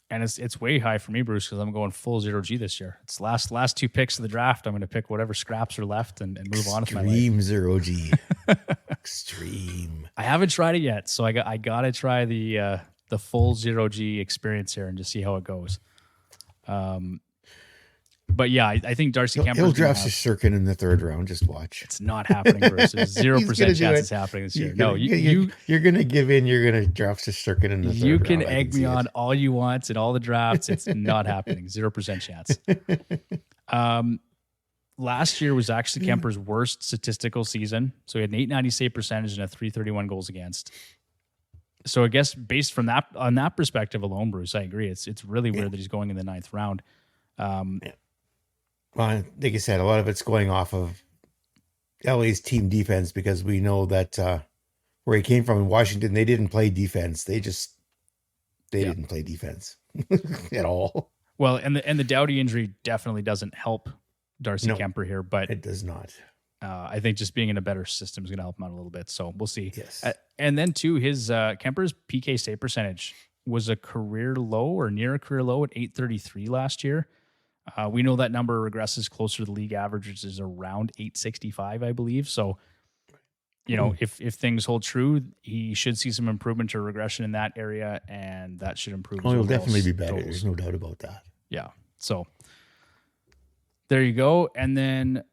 And it's way high for me, Bruce, because I'm going full 0G this year. It's last 2 picks of the draft. I'm going to pick whatever scraps are left and move on with my life. Extreme 0G. Extreme. I haven't tried it yet, so I got to try the full 0G experience here and just see how it goes. But yeah, I think Darcy Kemper. He'll draft Shesterkin in the third round. Just watch. It's not happening, Bruce. There's 0% chance it's happening this year. You're gonna give in. You're gonna draft Shesterkin in the third round. You can egg me on all you want in all the drafts. It's not happening. 0% chance. Last year was actually Kemper's worst statistical season. So he had an 890 save percentage and a 331 goals against. So I guess based from that, on that perspective alone, Bruce, I agree. It's really weird that he's going in the 9th round. Well, like I said, a lot of it's going off of LA's team defense, because we know that where he came from in Washington, they didn't play defense. They didn't play defense at all. Well, and the Doughty injury definitely doesn't help Darcy Kemper here, but it does not. I think just being in a better system is going to help him out a little bit. So we'll see. Yes. And then too, his Kemper's PK save percentage was a career low or near a career low at 833 last year. We know that number regresses closer to the league average, which is around 865, I believe. So, if things hold true, he should see some improvement or regression in that area, and that should improve. He'll definitely be better. There's no doubt about that. Yeah. So there you go. And then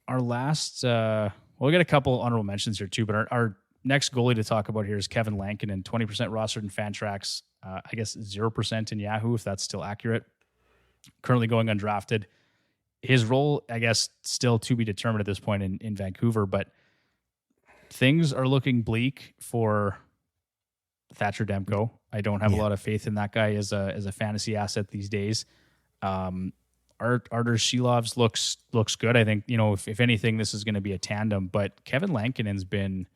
our last, we got a couple honorable mentions here too, but our next goalie to talk about here is Kevin Lankinen, 20% rostered in Fantrax, I guess 0% in Yahoo, if that's still accurate. Currently going undrafted. His role, I guess, still to be determined at this point in Vancouver, but things are looking bleak for Thatcher Demko. I don't have a lot of faith in that guy as a fantasy asset these days. Artur Shilov's looks good. I think, if anything, this is going to be a tandem, but Kevin Lankinen's been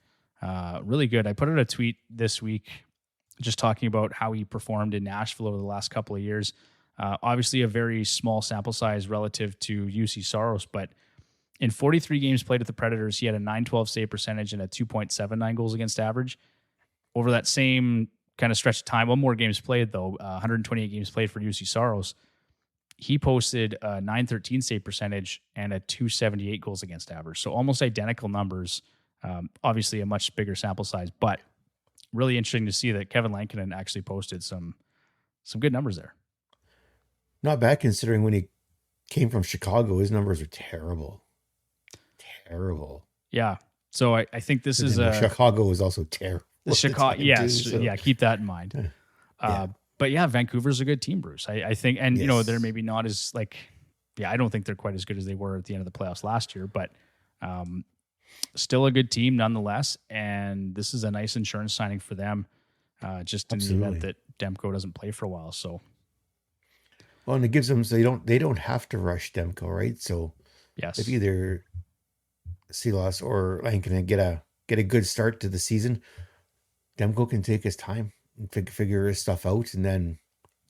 really good. I put out a tweet this week just talking about how he performed in Nashville over the last couple of years. Obviously a very small sample size relative to UC Saros, but in 43 games played with the Predators, he had a 912 save percentage and a 2.79 goals against average. Over that same kind of stretch of time, one more games played though, 128 games played for UC Saros, he posted a 913 save percentage and a 278 goals against average. So almost identical numbers. Obviously a much bigger sample size, but really interesting to see that Kevin Lankinen actually posted some good numbers there. Not bad considering when he came from Chicago, his numbers are terrible. Terrible. Yeah. So I think this is Chicago is also terrible. Chicago, yes. Too, so. Yeah, keep that in mind. But yeah, Vancouver's a good team, Bruce. I think, and they're maybe not as I don't think they're quite as good as they were at the end of the playoffs last year, but still a good team nonetheless. And this is a nice insurance signing for them, just in the event that Demko doesn't play for a while. So. Well, and it gives them, so they don't have to rush Demko, right? So yes, if either Silas or Lankinen get a good start to the season, Demko can take his time and figure his stuff out and then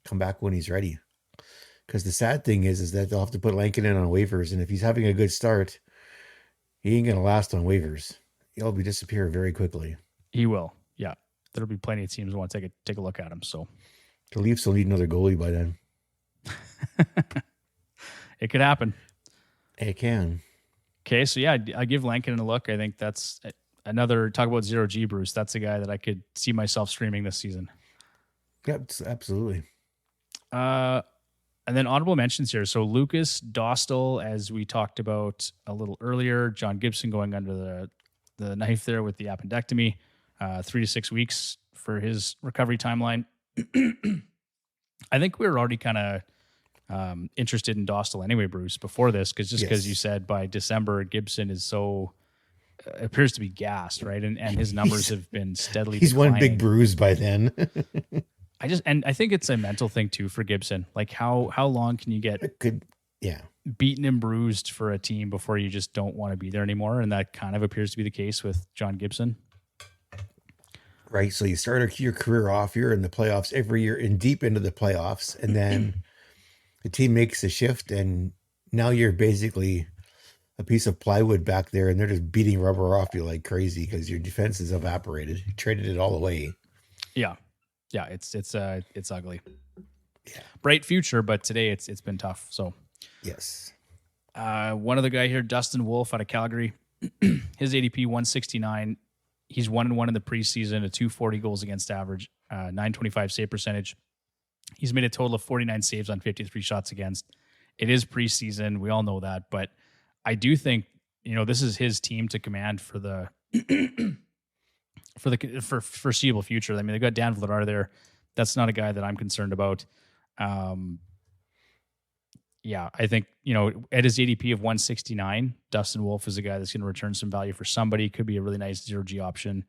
come back when he's ready. Because the sad thing is that they'll have to put Lankinen on waivers, and if he's having a good start, he ain't gonna last on waivers. He'll be disappear very quickly. He will. Yeah, there'll be plenty of teams who want to take a look at him. So the Leafs will need another goalie by then. It could happen. It can. Okay, so yeah, I give Lankinen a look. I think that's another talk about 0G, Bruce. That's a guy that I could see myself streaming this season. Yep, absolutely. And then honorable mentions here. So Lucas Dostal, as we talked about a little earlier, John Gibson going under the knife there with the appendectomy, 3 to 6 weeks for his recovery timeline. I think we were already kind of interested in Dostal anyway, Bruce, before this, because you said by December Gibson is appears to be gassed, right? And his numbers have been steadily declining. One big bruise by then. I think it's a mental thing too for Gibson. Like how long can you get beaten and bruised for a team before you just don't want to be there anymore? And that kind of appears to be the case with John Gibson. Right. So you start your career off, you're in the playoffs every year and deep into the playoffs. And then the team makes a shift and now you're basically a piece of plywood back there and they're just beating rubber off you like crazy because your defense is evaporated. You traded it all away. Yeah. Yeah. It's ugly. Yeah. Bright future, but today it's been tough. So yes. One other guy here, Dustin Wolf out of Calgary, his ADP 169. He's 1-1 in the preseason, a 240 goals against average, 925 save percentage. He's made a total of 49 saves on 53 shots against, It is preseason. We all know that. But I do think, this is his team to command for the for foreseeable future. I mean, they got Dan Vladar there. That's not a guy that I'm concerned about. Yeah, I think, at his ADP of 169, Dustin Wolf is a guy that's going to return some value for somebody. Could be a really nice 0G option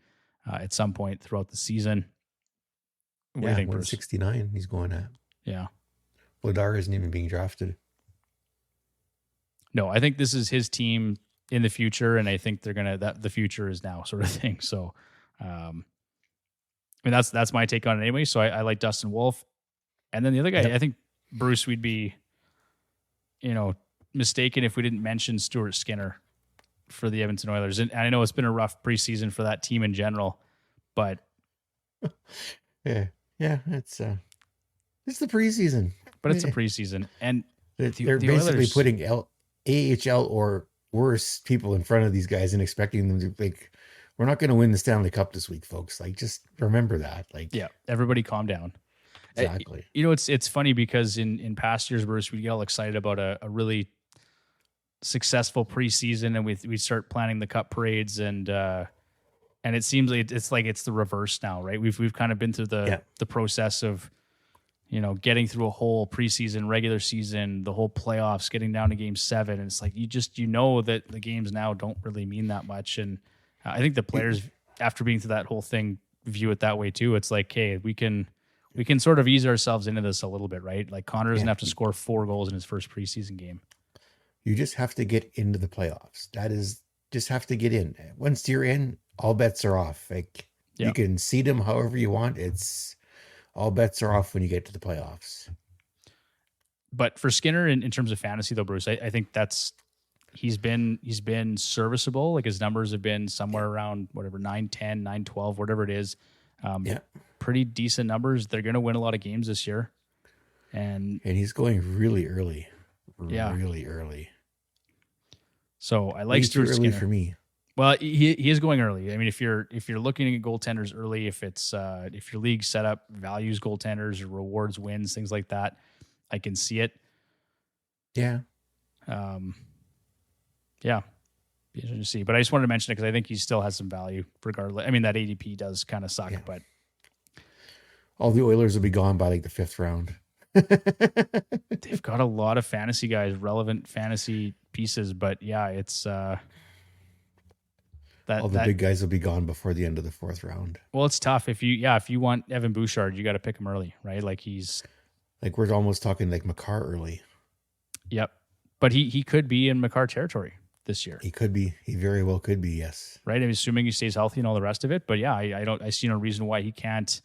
at some point throughout the season. What do you think, Bruce? 169 he's going at. Yeah. Vladar isn't even being drafted. No, I think this is his team in the future, and I think they're going to, the future is now sort of thing. So, I mean, that's my take on it anyway. So I like Dustin Wolf. And then the other guy, I think, Bruce, we'd be, mistaken if we didn't mention Stuart Skinner for the Edmonton Oilers. And I know it's been a rough preseason for that team in general, but yeah, it's the preseason. But it's a preseason, and they're basically Oilers, putting AHL or worse people in front of these guys and expecting them to we're not going to win the Stanley Cup this week, folks. Like, just remember that. Yeah, everybody calm down. Exactly. It's funny because in past years, Bruce, we get all excited about a really successful preseason, and we start planning the cup parades, and it seems like it's the reverse now, right? We've kind of been through the process of getting through a whole preseason, regular season, the whole playoffs, getting down to Game 7, and it's like that the games now don't really mean that much, and I think the players, after being through that whole thing, view it that way too. It's like, hey, we can sort of ease ourselves into this a little bit, right? Like, Connor doesn't have to score 4 goals in his first preseason game. You just have to get into the playoffs. That is, just have to get in. Once you're in, all bets are off. You can seed them however you want. It's all bets are off when you get to the playoffs. But for Skinner, in terms of fantasy, though, Bruce, I think he's been serviceable. Like, his numbers have been somewhere around whatever 9-10, 9-12, whatever it is. Pretty decent numbers. They're going to win a lot of games this year, and he's going really early. Yeah, really early. So I like Stuart Skinner. For me. Well, he is going early. I mean, if you're looking at goaltenders early, if your league setup values goaltenders or rewards wins, things like that, I can see it. Yeah. Yeah. Be interesting to see. But I just wanted to mention it because I think he still has some value regardless. I mean, that ADP does kind of suck, but all the Oilers will be gone by like the 5th round. They've got a lot of fantasy guys, relevant fantasy pieces, but yeah, it's all the big guys will be gone before the end of the 4th round. Well, it's tough if you want Evan Bouchard, you got to pick him early, right? Like, we're almost talking like Makar early. Yep, but he could be in Makar territory this year. He could be. He very well could be. Yes. Right. I'm assuming he stays healthy and all the rest of it. But yeah, I see no reason why he can't.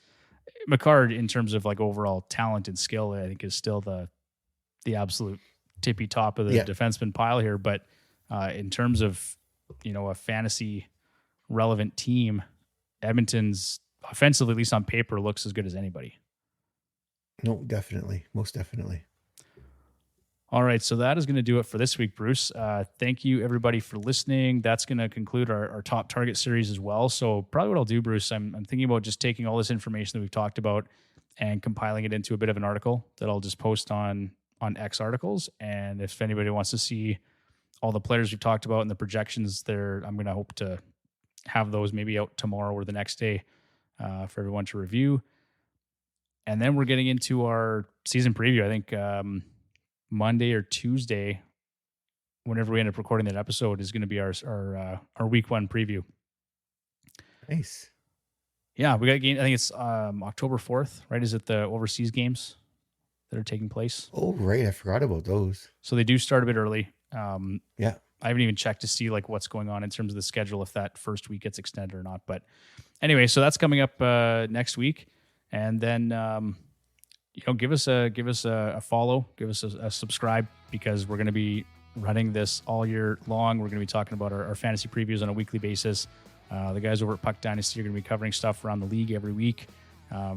Makar, in terms of like overall talent and skill, I think is still the absolute tippy top of the defenseman pile here. But in terms of a fantasy relevant team, Edmonton's offensively, at least on paper, looks as good as anybody. No, definitely, most definitely. All right, so that is going to do it for this week, Bruce. Thank you, everybody, for listening. That's going to conclude our top target series as well. So probably what I'll do, Bruce, I'm thinking about just taking all this information that we've talked about and compiling it into a bit of an article that I'll just post on X Articles. And if anybody wants to see all the players we've talked about and the projections there, I'm going to hope to have those maybe out tomorrow or the next day for everyone to review. And then we're getting into our season preview. I think Monday or Tuesday, whenever we end up recording that episode, is going to be our week 1 preview. Nice. Yeah, we got a game. I think it's October 4th, right? Is it the overseas games that are taking place? Oh, right. I forgot about those. So they do start a bit early. Yeah. I haven't even checked to see like what's going on in terms of the schedule, if that first week gets extended or not. But anyway, so that's coming up next week, and then give us a follow, give us a subscribe, because we're going to be running this all year long. We're going to be talking about our fantasy previews on a weekly basis. The guys over at Puck Dynasty are going to be covering stuff around the league every week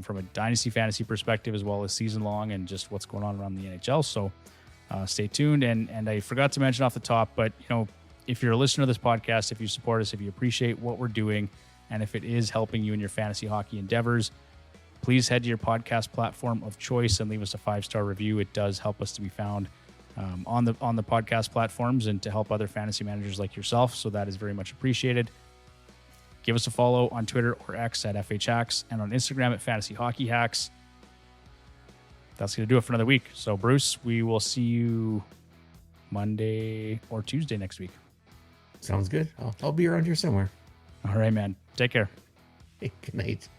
from a dynasty fantasy perspective, as well as season long and just what's going on around the NHL. So stay tuned. And I forgot to mention off the top, but if you're a listener to this podcast, if you support us, if you appreciate what we're doing, and if it is helping you in your fantasy hockey endeavors, please head to your podcast platform of choice and leave us a 5-star review. It does help us to be found on the podcast platforms and to help other fantasy managers like yourself. So that is very much appreciated. Give us a follow on Twitter or X at FHHacks and on Instagram at Fantasy Hockey Hacks. That's going to do it for another week. So, Bruce, we will see you Monday or Tuesday next week. Sounds good. I'll be around here somewhere. All right, man. Take care. Hey, good night.